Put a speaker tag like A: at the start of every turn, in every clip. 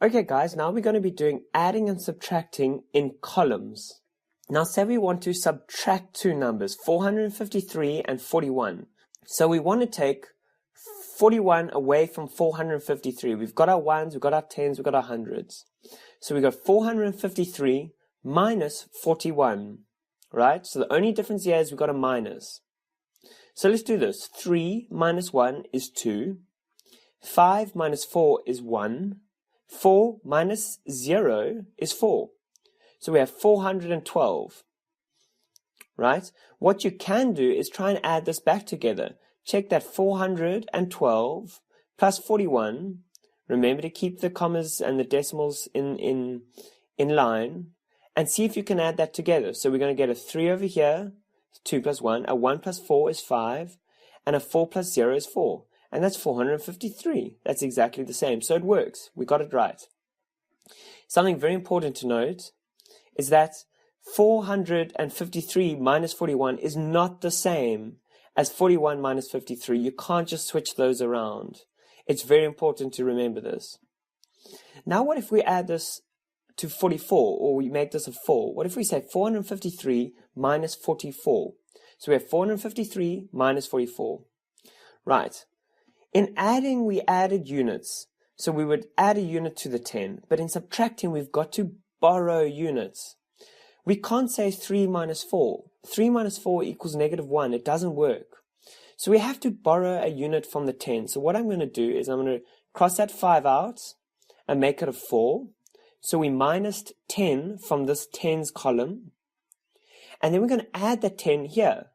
A: Okay guys, now we're going to be doing adding and subtracting in columns. Now say we want to subtract two numbers, 453 and 41. So we want to take 41 away from 453. We've got our ones, we've got our tens, we've got our hundreds. So we got 453 minus 41, right? So the only difference here is we've got a minus. So let's do this. 3 minus 1 is 2. 5 minus 4 is 1. 4 minus 0 is 4. So we have 412, right? What you can do is try and add this back together. Check that 412 plus 41. Remember to keep the commas and the decimals in line, and see if you can add that together. So we're going to get a 3 over here, 2 plus 1, a 1 plus 4 is 5, and a 4 plus 0 is 4. And that's 453. That's exactly the same. So it works. We got it right. Something very important to note is that 453 minus 41 is not the same as 41 minus 53. You can't just switch those around. It's very important to remember this. Now what if we add this to 44, or we make this a 4? What if we say 453 minus 44? So we have 453 minus 44. Right. In adding, we added units. So we would add a unit to the 10. But in subtracting, we've got to borrow units. We can't say 3 minus 4. 3 minus 4 equals negative 1. It doesn't work. So we have to borrow a unit from the 10. So what I'm going to do is I'm going to cross that 5 out and make it a 4. So we minus 10 from this 10s column. And then we're going to add the 10 here.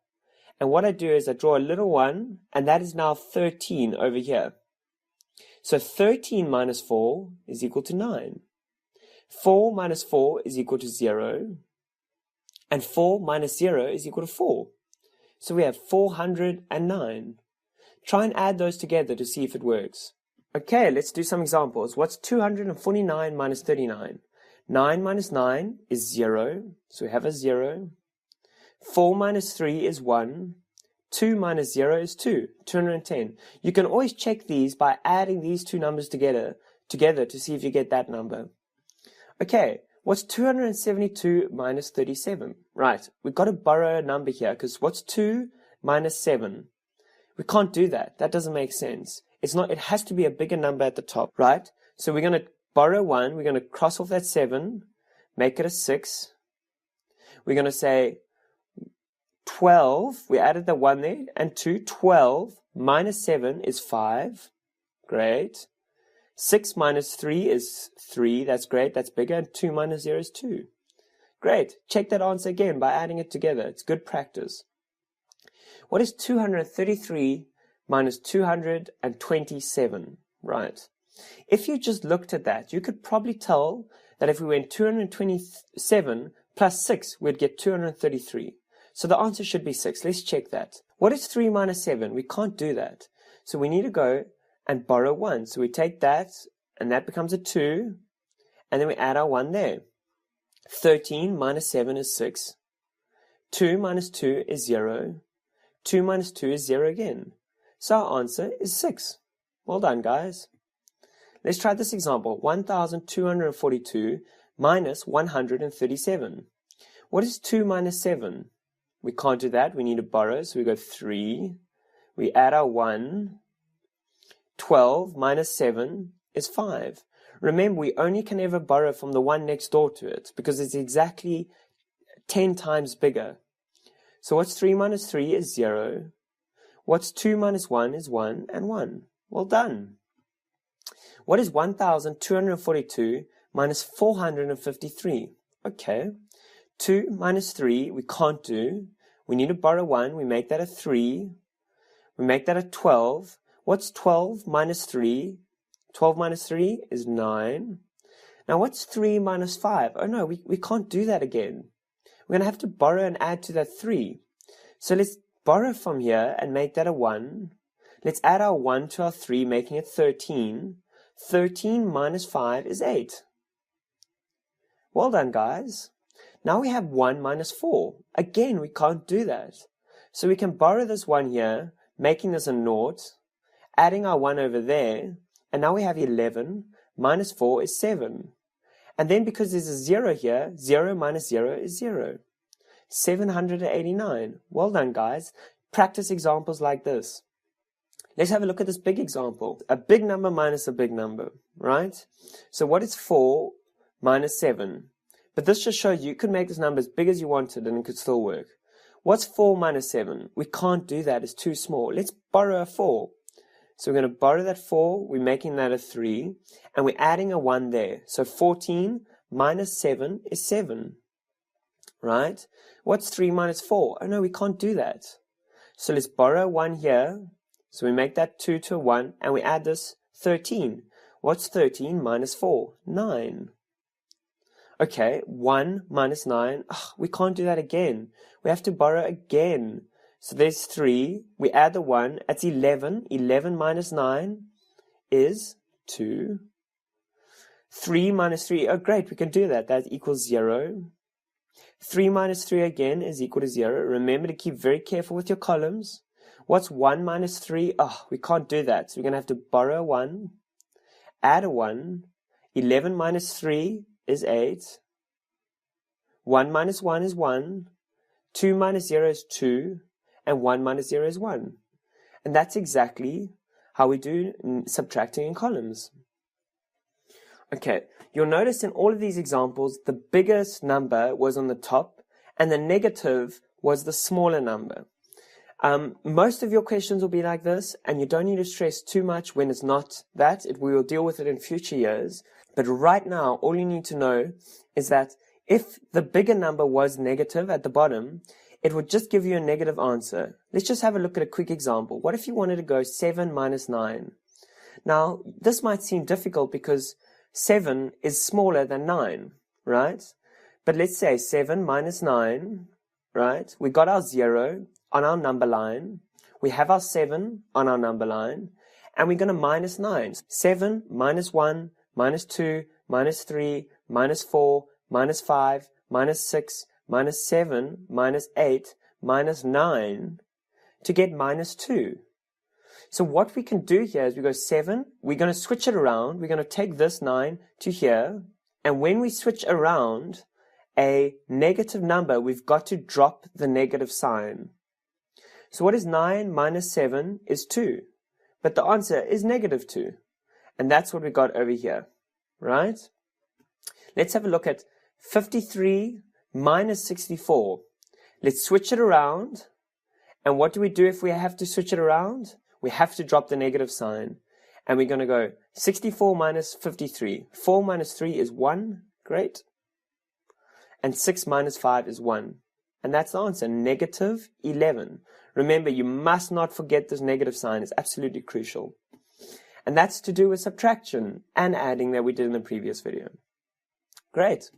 A: And what I do is I draw a little 1, and that is now 13 over here. So 13 minus 4 is equal to 9. 4 minus 4 is equal to 0. And 4 minus 0 is equal to 4. So we have 409. Try and add those together to see if it works. Okay, let's do some examples. What's 249 minus 39? 9 minus 9 is 0. So we have a 0. 4 minus 3 is 1. 2 minus 0 is 2. 210. You can always check these by adding these two numbers together to see if you get that number. Okay, what's 272 minus 37? Right, we've got to borrow a number here, because what's 2 minus 7? We can't do that. That doesn't make sense. It has to be a bigger number at the top, right? So we're going to borrow 1. We're going to cross off that 7, make it a 6. We're going to say 12, we added the 1 there, and 2, 12 minus 7 is 5. Great. 6 minus 3 is 3. That's great. That's bigger. And 2 minus 0 is 2. Great. Check that answer again by adding it together. It's good practice. What is 233 minus 227? Right. If you just looked at that, you could probably tell that if we went 227 plus 6, we'd get 233. So the answer should be 6. Let's check that. What is 3 minus 7? We can't do that. So we need to go and borrow 1. So we take that, and that becomes a 2, and then we add our 1 there. 13 minus 7 is 6. 2 minus 2 is 0. 2 minus 2 is 0 again. So our answer is 6. Well done, guys. Let's try this example. 1,242 minus 137. What is 2 minus 7? We can't do that. We need to borrow. So we go 3. We add our 1. 12 minus 7 is 5. Remember, we only can ever borrow from the one next door to it, because it's exactly 10 times bigger. So what's 3 minus 3 is 0. What's 2 minus 1 is 1 and 1. Well done. What is 1,242 minus 453? Okay. 2 minus 3 we can't do. We need to borrow 1. We make that a 3. We make that a 12. What's 12 minus 3? 12 minus 3 is 9. Now what's 3 minus 5? Oh no, we can't do that again. We're going to have to borrow and add to that 3. So let's borrow from here and make that a 1. Let's add our 1 to our 3, making it 13. 13 minus 5 is 8. Well done, guys. Now we have 1 minus 4. Again, we can't do that. So we can borrow this 1 here, making this a 0, adding our 1 over there, and now we have 11 minus 4 is 7. And then because there's a 0 here, 0 minus 0 is 0. 789. Well done, guys. Practice examples like this. Let's have a look at this big example. A big number minus a big number, right? So what is 4 minus 7? But this just shows you could make this number as big as you wanted and it could still work. What's 4 minus 7? We can't do that. It's too small. Let's borrow a 4. So we're going to borrow that 4. We're making that a 3. And we're adding a 1 there. So 14 minus 7 is 7. Right? What's 3 minus 4? Oh no, we can't do that. So let's borrow 1 here. So we make that 2 to a 1. And we add this 13. What's 13 minus 4? 9. Okay, 1 minus 9. We can't do that again. We have to borrow again. So there's 3. We add the 1. That's 11. 11 minus 9 is 2. 3 minus 3. Oh, great. We can do that. That equals 0. 3 minus 3 again is equal to 0. Remember to keep very careful with your columns. What's 1 minus 3? We can't do that. So we're going to have to borrow a 1. Add a 1. 11 minus 3 is 8. 1 minus 1 is 1. 2 minus 0 is 2. And 1 minus 0 is 1. And that's exactly how we do subtracting in columns. Okay, you'll notice in all of these examples, the biggest number was on the top, and the negative was the smaller number. Most of your questions will be like this, and you don't need to stress too much when it's not that. We will deal with it in future years. But right now, all you need to know is that if the bigger number was negative at the bottom, it would just give you a negative answer. Let's just have a look at a quick example. What if you wanted to go 7 minus 9? Now, this might seem difficult because 7 is smaller than 9, right? But let's say 7 minus 9, right? We got our 0 on our number line. We have our 7 on our number line. And we're going to minus 9. 7 minus 1, minus 2, minus 3, minus 4, minus 5, minus 6, minus 7, minus 8, minus 9 to get minus 2. So what we can do here is we go 7, we're going to switch it around, we're going to take this 9 to here, and when we switch around a negative number, we've got to drop the negative sign. So what is 9 minus 7 is 2, but the answer is negative 2, and that's what we got over here, right? Let's have a look at 53 minus 64. Let's switch it around, and what do we do if we have to switch it around? We have to drop the negative sign. And we're going to go 64 minus 53. 4 minus 3 is 1. Great. And 6 minus 5 is 1. And that's the answer, negative 11. Remember, you must not forget this negative sign. It's absolutely crucial. And that's to do with subtraction and adding that we did in the previous video. Great.